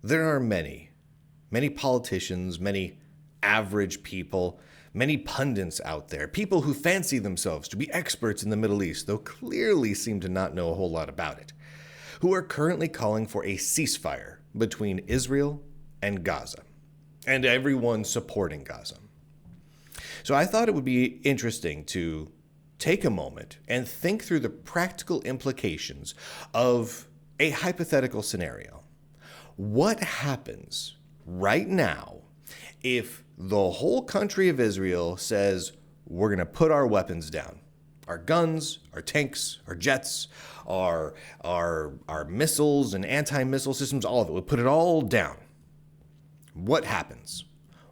There are many politicians, many average people, many pundits out there, people who fancy themselves to be experts in the Middle East, though clearly seem to not know a whole lot about it, who are currently calling for a ceasefire between Israel and Gaza, and everyone supporting Gaza. So I thought it would be interesting to take a moment and think through the practical implications of a hypothetical scenario. What happens right now if the whole country of Israel says, we're going to put our weapons down? Our guns, our tanks, our jets, our missiles and anti-missile systems, all of it. We'll put it all down. What happens?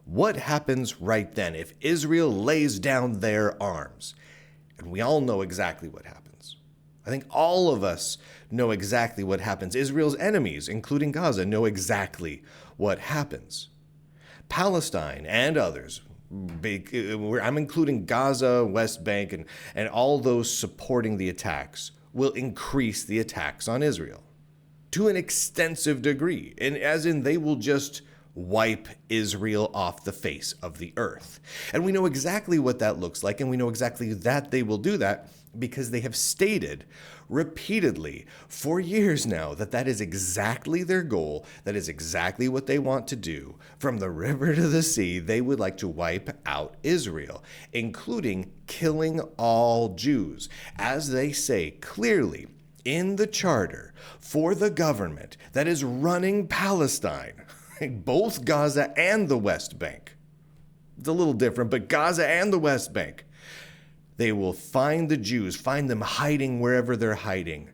What happens right then if Israel lays down their arms? And we all know exactly what happens. I think all of us know exactly what happens. Israel's enemies, including Gaza, know exactly what happens. Palestine and others, I'm including Gaza, West Bank, and all those supporting the attacks, will increase the attacks on Israel to an extensive degree. And as in, they will just wipe Israel off the face of the earth. And we know exactly what that looks like, and we know exactly that they will do that because they have stated repeatedly for years now that that is exactly their goal, that is exactly what they want to do. From the river to the sea, they would like to wipe out Israel, including killing all Jews, as they say clearly in the charter for the government that is running Palestine. Both Gaza and the West Bank. It's a little different, but Gaza and the West Bank. They will find the Jews, find them hiding wherever they're hiding.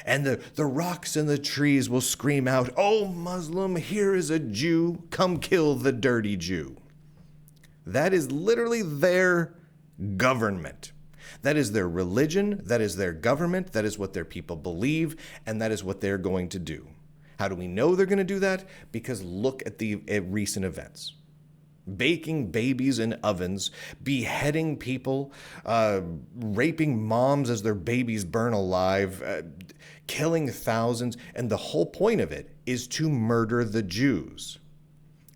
And the rocks and the trees will scream out, "Oh, Muslim, here is a Jew. Come kill the dirty Jew." That is literally their government. That is their religion. That is their government. That is what their people believe. And that is what they're going to do. How do we know they're going to do that? Because look at the recent events. Baking babies in ovens, beheading people, raping moms as their babies burn alive, killing thousands. And the whole point of it is to murder the Jews.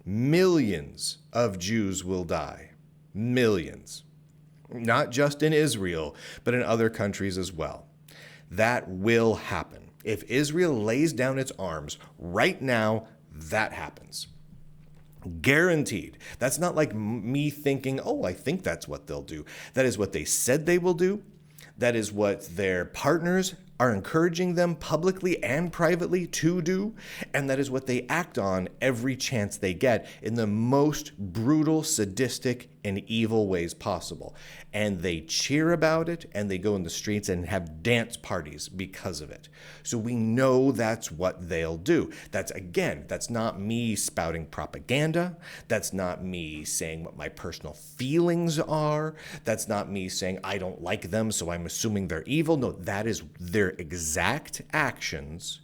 Millions of Jews will die. Millions. Not just in Israel, but in other countries as well. That will happen. If Israel lays down its arms right now, that happens. Guaranteed. That's not like me thinking, oh, I think that's what they'll do. That is what they said they will do. That is what their partners are encouraging them publicly and privately to do. And that is what they act on every chance they get in the most brutal, sadistic, and evil ways possible. And they cheer about it, and they go in the streets and have dance parties because of it. So we know that's what they'll do. That's not me spouting propaganda. That's not me saying what my personal feelings are. That's not me saying I don't like them, so I'm assuming they're evil. No, that is their exact actions,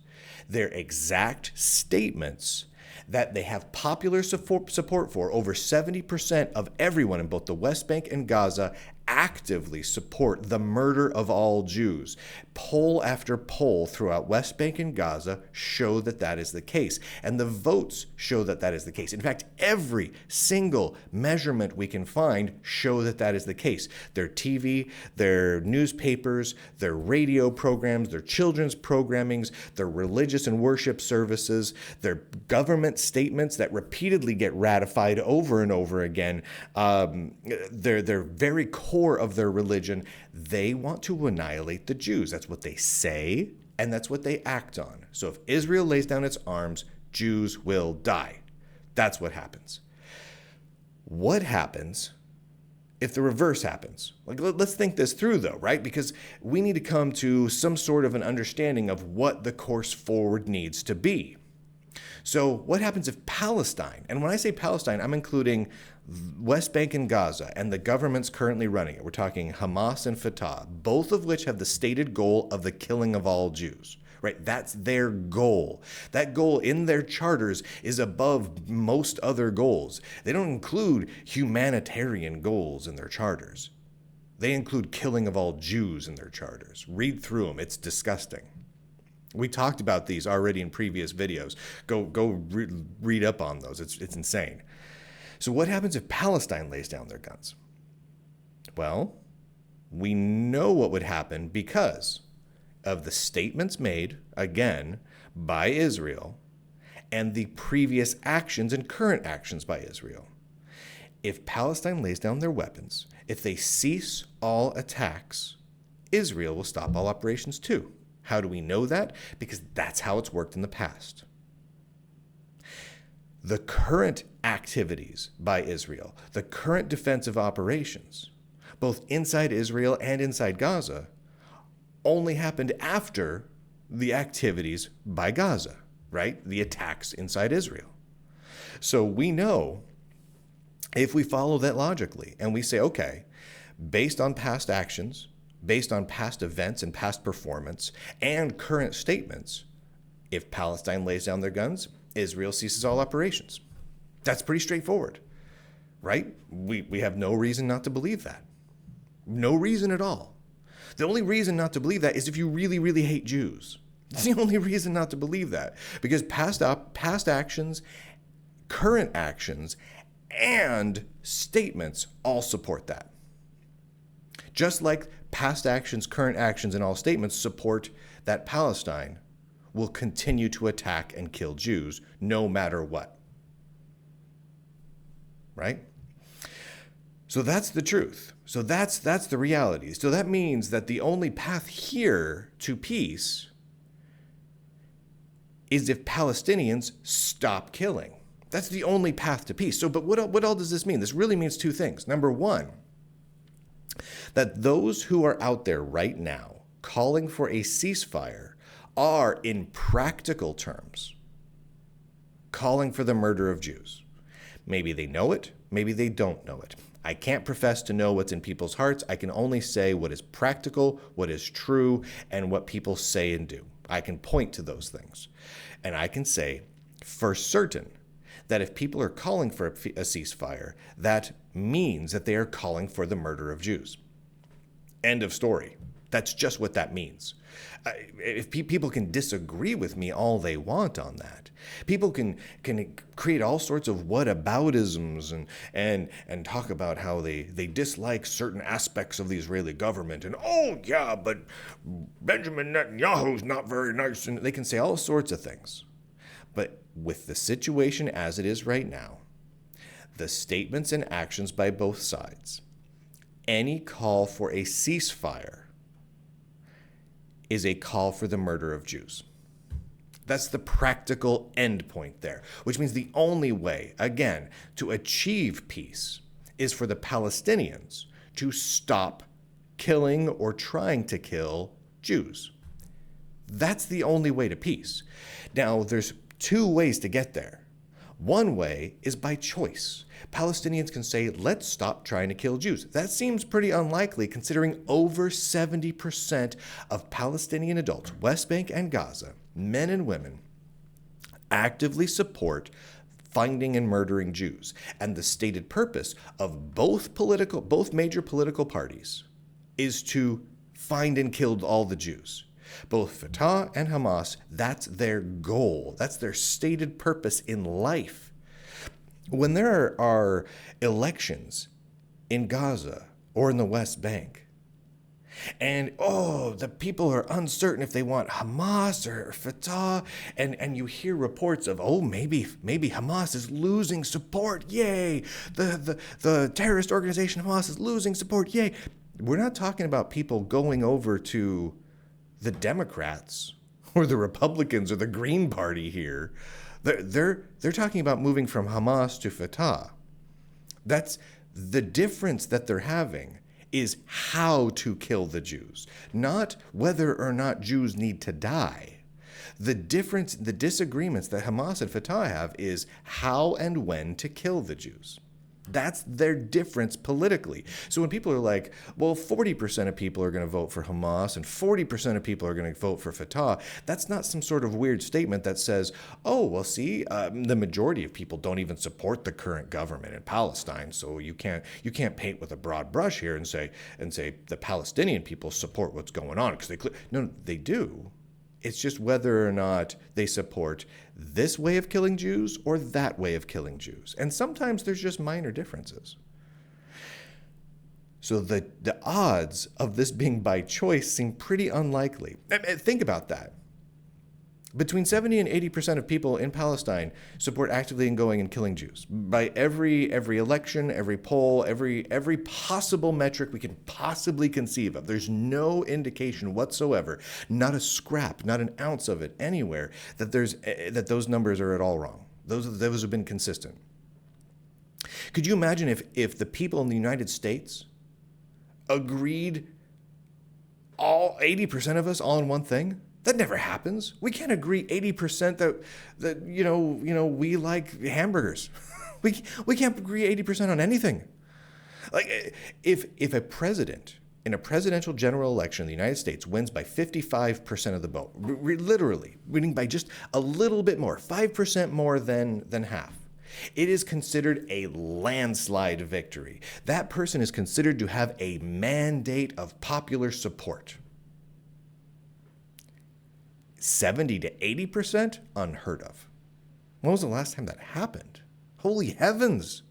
their exact statements that they have popular support for. Over 70% of everyone in both the West Bank and Gaza actively support the murder of all Jews. Poll after poll throughout West Bank and Gaza show that that is the case. And the votes show that that is the case. In fact, every single measurement we can find show that that is the case. Their TV, their newspapers, their radio programs, their children's programmings, their religious and worship services, their government statements that repeatedly get ratified over and over again, their very core of their religion, they want to annihilate the Jews. That's what they say, and that's what they act on. So if Israel lays down its arms, Jews will die. That's what happens. What happens if the reverse happens? Let's think this through, though, right? Because we need to come to some sort of an understanding of what the course forward needs to be. So what happens if Palestine, and when I say Palestine, I'm including West Bank and Gaza and the governments currently running it. We're talking Hamas and Fatah, both of which have the stated goal of the killing of all Jews, right? That's their goal. That goal in their charters is above most other goals. They don't include humanitarian goals in their charters. They include killing of all Jews in their charters. Read through them. It's disgusting. We talked about these already in previous videos. Read up on those. It's insane. So what happens if Palestine lays down their guns? Well, we know what would happen because of the statements made, again, by Israel and the previous actions and current actions by Israel. If Palestine lays down their weapons, if they cease all attacks, Israel will stop all operations too. How do we know that? Because that's how it's worked in the past. The current activities by Israel, the current defensive operations, both inside Israel and inside Gaza, only happened after the activities by Gaza, right? The attacks inside Israel. So we know, if we follow that logically and we say, okay, based on past actions, based on past events and past performance and current statements, if Palestine lays down their guns, Israel ceases all operations. That's pretty straightforward, right? We have no reason not to believe that. No reason at all. The only reason not to believe that is if you really, really hate Jews. It's the only reason not to believe that. Because past actions, current actions, and statements all support that. Just like past actions, current actions, and all statements support that Palestine will continue to attack and kill Jews no matter what. Right? So that's the truth. So that's the reality. So that means that the only path here to peace is if Palestinians stop killing. That's the only path to peace. So, but what all does this mean? This really means two things. Number one, that those who are out there right now calling for a ceasefire are, in practical terms, calling for the murder of Jews. Maybe they know it, maybe they don't know it. I can't profess to know what's in people's hearts. I can only say what is practical, what is true, and what people say and do. I can point to those things. And I can say for certain that if people are calling for a ceasefire, that means that they are calling for the murder of Jews. End of story. That's just what that means. If people can disagree with me all they want on that, people can create all sorts of whataboutisms and talk about how they dislike certain aspects of the Israeli government and, oh yeah, but Benjamin Netanyahu's not very nice, and they can say all sorts of things. But with the situation as it is right now, the statements and actions by both sides, any call for a ceasefire is a call for the murder of Jews. That's the practical end point there, which means the only way, again, to achieve peace is for the Palestinians to stop killing or trying to kill Jews. That's the only way to peace. Now, there's two ways to get there. One way is by choice. Palestinians can say, let's stop trying to kill Jews. That seems pretty unlikely considering over 70% of Palestinian adults, West Bank and Gaza, men and women, actively support finding and murdering Jews. And the stated purpose of both major political parties is to find and kill all the Jews. Both Fatah and Hamas, that's their goal. That's their stated purpose in life. When there are elections in Gaza or in the West Bank, and the people are uncertain if they want Hamas or Fatah, and you hear reports of, maybe Hamas is losing support, yay! The terrorist organization Hamas is losing support, yay! We're not talking about people going over to the Democrats or the Republicans or the Green Party here. They're talking about moving from Hamas to Fatah. That's the difference that they're having is how to kill the Jews, not whether or not Jews need to die. The difference, the disagreements that Hamas and Fatah have is how and when to kill the Jews. That's their difference politically. So when people are like, well, 40% of people are going to vote for Hamas and 40% of people are going to vote for Fatah, that's not some sort of weird statement that says, the majority of people don't even support the current government in Palestine, so you can't paint with a broad brush here and say the Palestinian people support what's going on, because they do. It's just whether or not they support this way of killing Jews or that way of killing Jews. And sometimes there's just minor differences. So the odds of this being by choice seem pretty unlikely. Think about that. Between 70 and 80% of people in Palestine support actively going and killing Jews. By every election, every poll, every possible metric we can possibly conceive of, there's no indication whatsoever, not a scrap, not an ounce of it anywhere, that those numbers are at all wrong. Those have been consistent. Could you imagine if the people in the United States agreed, all 80% of us, all in one thing? That never happens. We can't agree 80% that we like hamburgers. we can't agree 80% on anything. Like if a president in a presidential general election in the United States wins by 55% of the vote, literally winning by just a little bit more, 5% more than half, it is considered a landslide victory. That person is considered to have a mandate of popular support. 70 to 80%? Unheard of. When was the last time that happened? Holy heavens!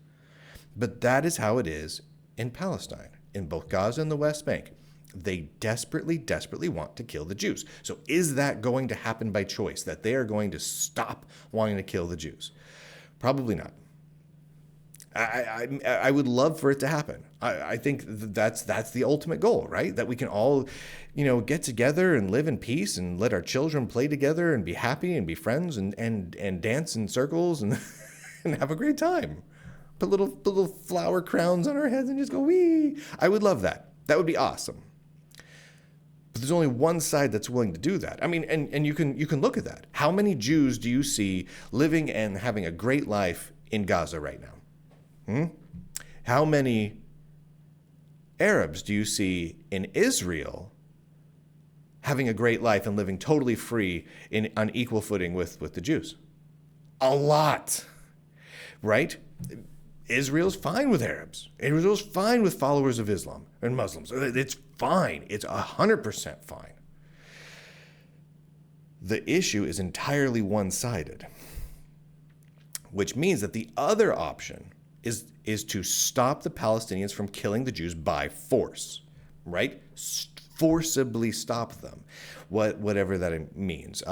But that is how it is in Palestine, in both Gaza and the West Bank. They desperately, desperately want to kill the Jews. So is that going to happen by choice, that they are going to stop wanting to kill the Jews? Probably not. I would love for it to happen. I think that's the ultimate goal, right? That we can all, get together and live in peace and let our children play together and be happy and be friends and dance in circles and and have a great time. Put little flower crowns on our heads and just go wee. I would love that. That would be awesome. But there's only one side that's willing to do that. I mean, and you can look at that. How many Jews do you see living and having a great life in Gaza right now? How many Arabs do you see in Israel having a great life and living totally free on equal footing with the Jews? A lot, right? Israel's fine with Arabs. Israel's fine with followers of Islam and Muslims. It's fine. It's 100% fine. The issue is entirely one-sided, which means that the other option is to stop the Palestinians from killing the Jews by force, right? Forcibly stop them, whatever that means.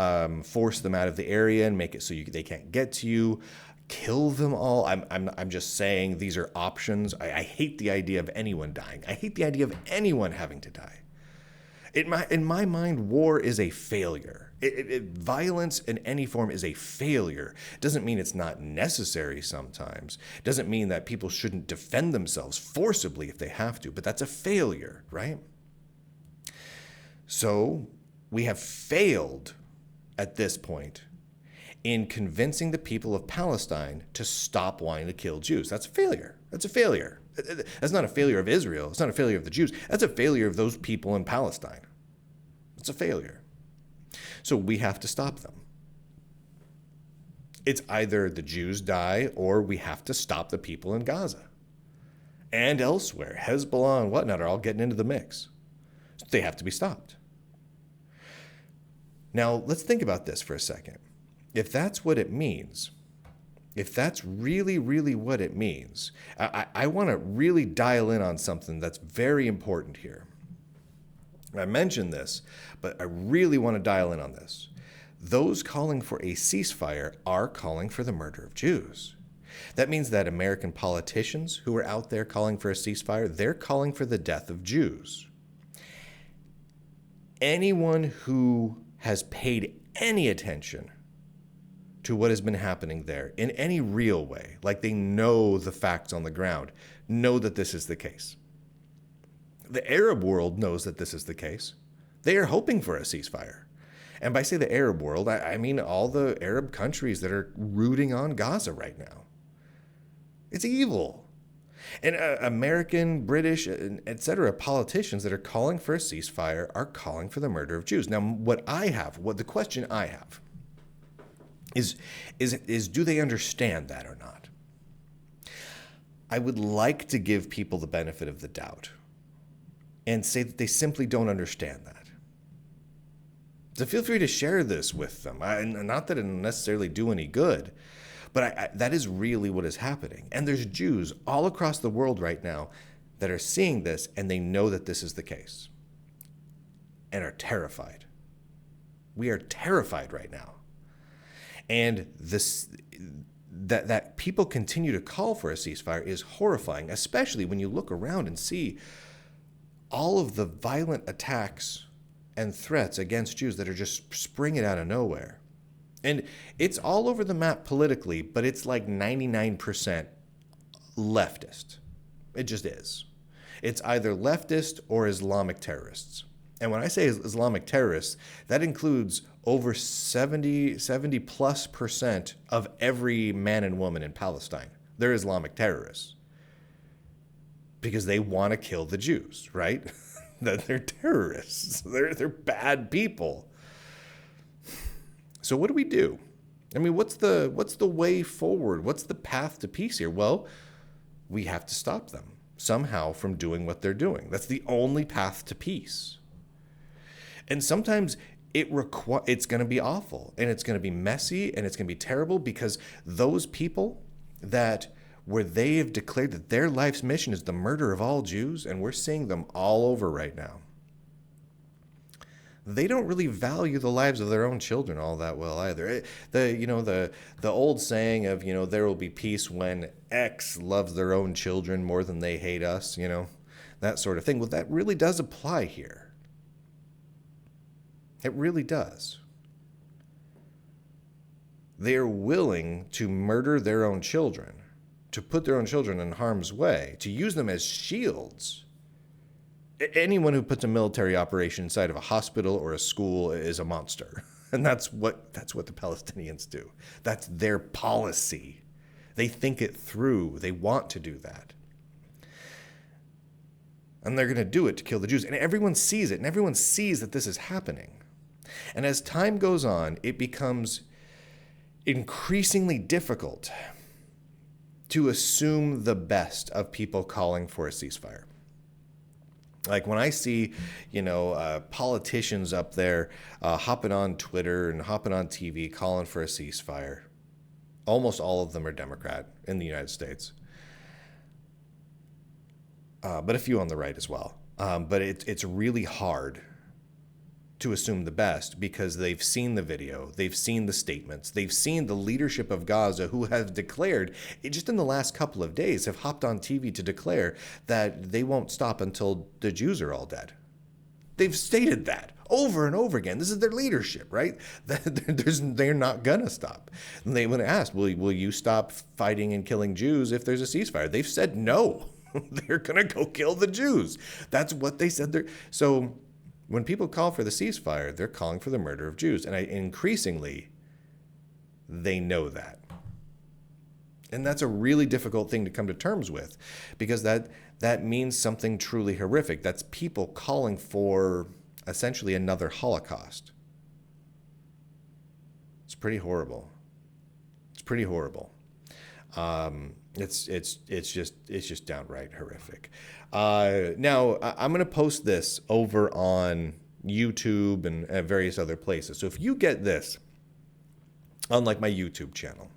Force them out of the area and make it so they can't get to you. Kill them all. I'm just saying these are options. I hate the idea of anyone dying. I hate the idea of anyone having to die. In my mind, war is a failure. Violence in any form is a failure. It doesn't mean it's not necessary sometimes. It doesn't mean that people shouldn't defend themselves forcibly if they have to, but that's a failure, right? So we have failed at this point in convincing the people of Palestine to stop wanting to kill Jews. That's a failure. That's a failure. That's not a failure of Israel. It's not a failure of the Jews. That's a failure of those people in Palestine. It's a failure. So we have to stop them. It's either the Jews die or we have to stop the people in Gaza. And elsewhere, Hezbollah and whatnot are all getting into the mix. So they have to be stopped. Now, let's think about this for a second. If that's what it means, if that's really, really what it means, I want to really dial in on something that's very important here. I mentioned this, but I really want to dial in on this. Those calling for a ceasefire are calling for the murder of Jews. That means that American politicians who are out there calling for a ceasefire, they're calling for the death of Jews. Anyone who has paid any attention to what has been happening there in any real way, like they know the facts on the ground, know that this is the case. The Arab world knows that this is the case. They are hoping for a ceasefire. And by say the Arab world, I mean all the Arab countries that are rooting on Gaza right now. It's evil. And American, British, etc. politicians that are calling for a ceasefire are calling for the murder of Jews. Now, the question I have is do they understand that or not? I would like to give people the benefit of the doubt and say that they simply don't understand that. So feel free to share this with them. Not that it'll necessarily do any good, but that is really what is happening. And there's Jews all across the world right now that are seeing this, and they know that this is the case and are terrified. We are terrified right now. And this that people continue to call for a ceasefire is horrifying, especially when you look around and see all of the violent attacks and threats against Jews that are just springing out of nowhere. And it's all over the map politically, but it's like 99% leftist. It just is. It's either leftist or Islamic terrorists. And when I say Islamic terrorists, that includes over 70 plus percent of every man and woman in Palestine. They're Islamic terrorists because they want to kill the Jews, right? That they're terrorists. They're bad people. So what do we do? I mean, what's the way forward? What's the path to peace here? Well, we have to stop them somehow from doing what they're doing. That's the only path to peace. And sometimes it's going to be awful, and it's going to be messy, and it's going to be terrible, because those people where they have declared that their life's mission is the murder of all Jews, and we're seeing them all over right now, they don't really value the lives of their own children all that well either. The old saying of, there will be peace when X loves their own children more than they hate us, that sort of thing. Well, that really does apply here. It really does. They're willing to murder their own children, to put their own children in harm's way, to use them as shields. Anyone who puts a military operation inside of a hospital or a school is a monster. And that's what the Palestinians do. That's their policy. They think it through. They want to do that. And they're going to do it to kill the Jews. And everyone sees it, and everyone sees that this is happening. And as time goes on, it becomes increasingly difficult to assume the best of people calling for a ceasefire. Like when I see, politicians up there hopping on Twitter and hopping on TV calling for a ceasefire, almost all of them are Democrat in the United States, but a few on the right as well. But it's really hard to assume the best, because they've seen the video, they've seen the statements, they've seen the leadership of Gaza, who have declared, just in the last couple of days, have hopped on TV to declare that they won't stop until the Jews are all dead. They've stated that over and over again. This is their leadership, right? They're not gonna stop. And they when asked, will you stop fighting and killing Jews if there's a ceasefire? They've said no. They're gonna go kill the Jews. That's what they said. So when people call for the ceasefire, they're calling for the murder of Jews. And increasingly, they know that. And that's a really difficult thing to come to terms with, because that means something truly horrific. That's people calling for essentially another Holocaust. It's pretty horrible. It's pretty horrible. It's just downright horrific. Now, I'm going to post this over on YouTube and various other places. So if you get this on like my YouTube channel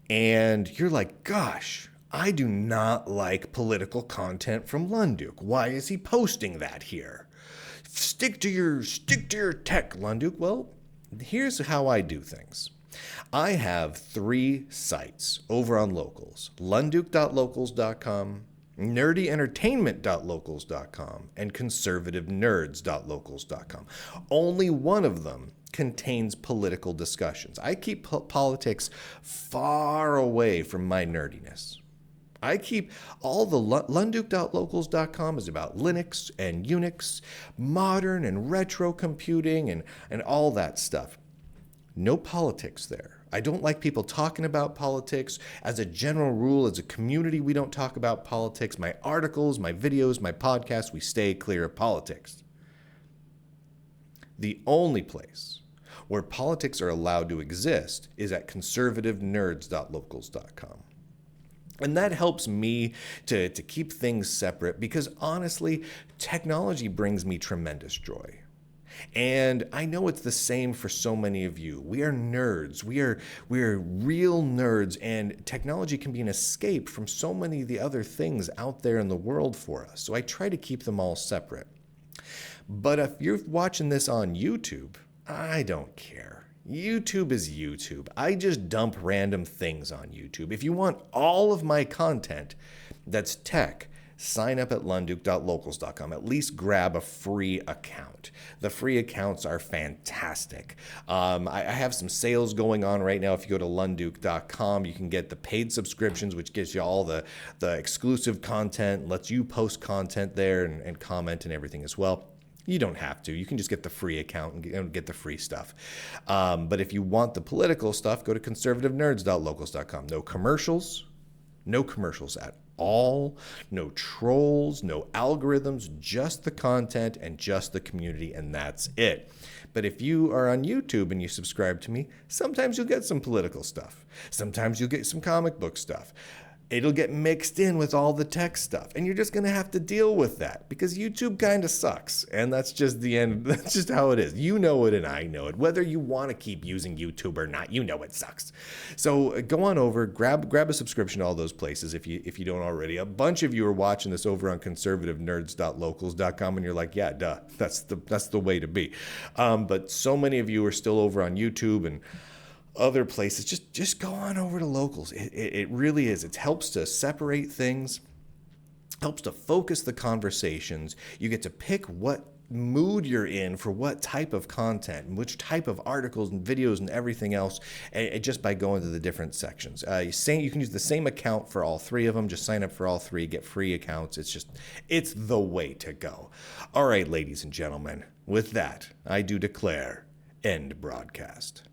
and you're like, gosh, I do not like political content from Lunduk. Why is he posting that here? Stick to your tech, Lunduk. Well, here's how I do things. I have 3 sites over on Locals: lunduk.locals.com, nerdyentertainment.locals.com, and conservativenerds.locals.com. Only one of them contains political discussions. I keep politics far away from my nerdiness. I keep all the lunduk.locals.com is about Linux and Unix, modern and retro computing, and all that stuff. No politics there. I don't like people talking about politics. As a general rule, as a community, we don't talk about politics. My articles, my videos, my podcasts, we stay clear of politics. The only place where politics are allowed to exist is at conservativenerds.locals.com. And that helps me to keep things separate, because honestly, technology brings me tremendous joy. And I know it's the same for so many of you. We are nerds. We are real nerds, and technology can be an escape from so many of the other things out there in the world for us. So I try to keep them all separate. But if you're watching this on YouTube, I don't care. YouTube is YouTube. I just dump random things on YouTube. If you want all of my content that's tech, sign up at lunduke.locals.com. At least grab a free account. The free accounts are fantastic. I have some sales going on right now. If you go to lunduke.com, you can get the paid subscriptions, which gives you all the exclusive content, lets you post content there and comment and everything as well. You don't have to. You can just get the free account and get the free stuff. But if you want the political stuff, go to conservativenerds.locals.com. No commercials. No commercials at all. No trolls. No algorithms. Just the content and just the community, and that's it. But if you are on YouTube and you subscribe to me, sometimes you'll get some political stuff. Sometimes you'll get some comic book stuff. It'll get mixed in with all the tech stuff, and you're just going to have to deal with that because YouTube kind of sucks, and that's just the end. That's just how it is. You know it, and I know it. Whether you want to keep using YouTube or not, you know it sucks. So go on over, grab a subscription to all those places if you don't already. A bunch of you are watching this over on conservativenerds.locals.com, and you're like, yeah, duh, that's the way to be. But so many of you are still over on YouTube and other places. Just go on over to Locals. It really is. It helps to separate things, helps to focus the conversations. You get to pick what mood you're in for what type of content and which type of articles and videos and everything else, and just by going to the different sections. You can use the same account for all three of them. Just sign up for all three, get free accounts. It's the way to go. All right, ladies and gentlemen, with that, I do declare end broadcast.